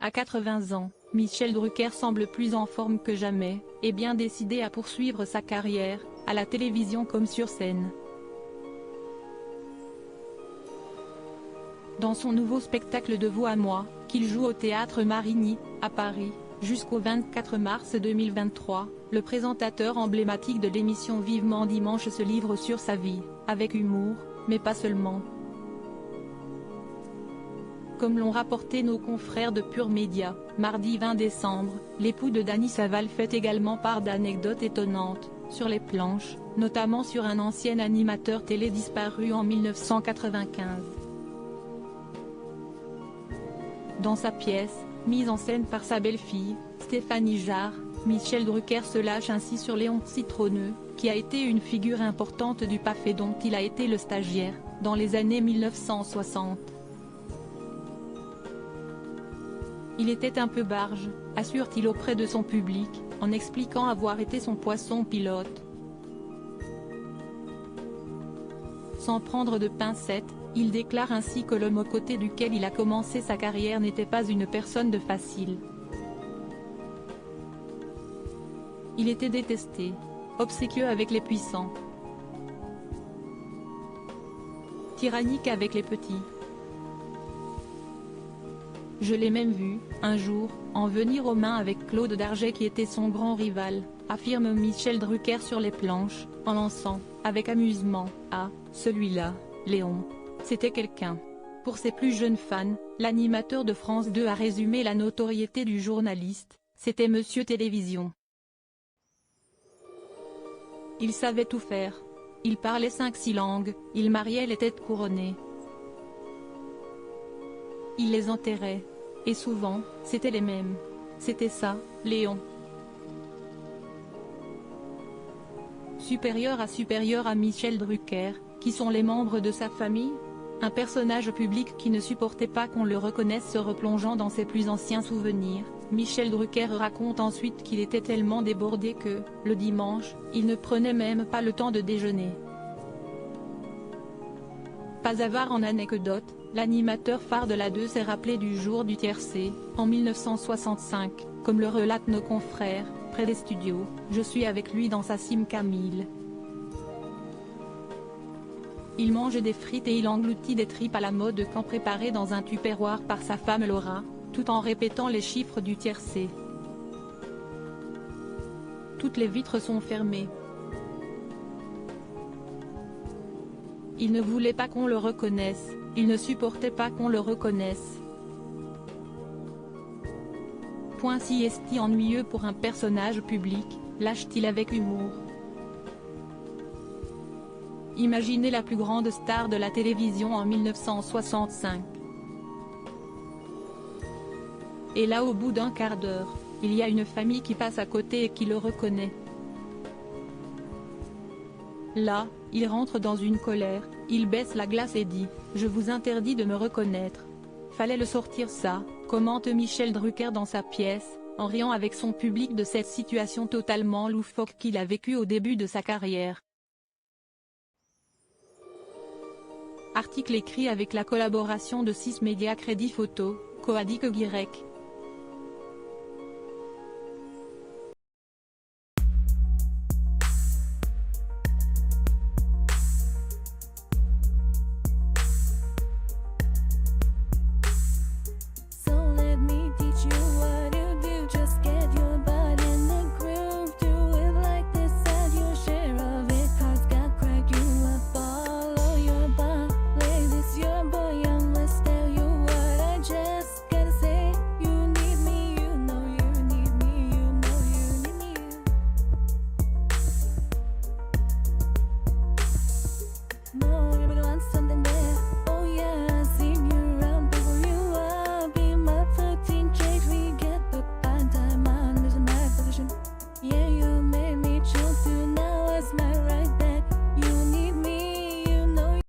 À 80 ans, Michel Drucker semble plus en forme que jamais, et bien décidé à poursuivre sa carrière, à la télévision comme sur scène. Dans son nouveau spectacle de Vous à moi, qu'il joue au Théâtre Marigny, à Paris, jusqu'au 24 mars 2023, le présentateur emblématique de l'émission Vivement Dimanche se livre sur sa vie, avec humour, mais pas seulement. Comme l'ont rapporté nos confrères de Pure Média, mardi 20 décembre, l'époux de Dany Saval fait également part d'anecdotes étonnantes, sur les planches, notamment sur un ancien animateur télé disparu en 1995. Dans sa pièce, mise en scène par sa belle-fille, Stéphanie Jarre, Michel Drucker se lâche ainsi sur Léon Citronneux, qui a été une figure importante du PAF et dont il a été le stagiaire, dans les années 1960. Il était un peu barge, assure-t-il auprès de son public, en expliquant avoir été son poisson pilote. Sans prendre de pincettes, il déclare ainsi que l'homme aux côtés duquel il a commencé sa carrière n'était pas une personne de facile. Il était détesté, obséquieux avec les puissants, tyrannique avec les petits. Je l'ai même vu, un jour, en venir aux mains avec Claude Darget qui était son grand rival, affirme Michel Drucker sur les planches, en lançant, avec amusement, « Ah, celui-là, Léon. C'était quelqu'un ». Pour ses plus jeunes fans, l'animateur de France 2 a résumé la notoriété du journaliste, c'était Monsieur Télévision. Il savait tout faire. Il parlait 5-6 langues, il mariait les têtes couronnées. Il les enterrait. Et souvent, c'était les mêmes. C'était ça, Léon. Supérieur à Michel Drucker, qui sont les membres de sa famille? Un personnage public qui ne supportait pas qu'on le reconnaisse. Se replongeant dans ses plus anciens souvenirs, Michel Drucker raconte ensuite qu'il était tellement débordé que, le dimanche, il ne prenait même pas le temps de déjeuner. Pas avare en anecdotes, l'animateur phare de la 2 s'est rappelé du jour du tiercé, en 1965, comme le relatent nos confrères, près des studios, je suis avec lui dans sa cime Camille. Il mange des frites et il engloutit des tripes à la mode quand préparées dans un tupperware par sa femme Laura, tout en répétant les chiffres du tiercé. Toutes les vitres sont fermées. Il ne voulait pas qu'on le reconnaisse, il ne supportait pas qu'on le reconnaisse. Point si est-il ennuyeux pour un personnage public, lâche-t-il avec humour. Imaginez la plus grande star de la télévision en 1965. Et là au bout d'un quart d'heure, il y a une famille qui passe à côté et qui le reconnaît. Là, il rentre dans une colère, il baisse la glace et dit « Je vous interdis de me reconnaître ». Fallait le sortir ça, commente Michel Drucker dans sa pièce, en riant avec son public de cette situation totalement loufoque qu'il a vécue au début de sa carrière. Article écrit avec la collaboration de 6 médias Crédit Photo, Coadic Y.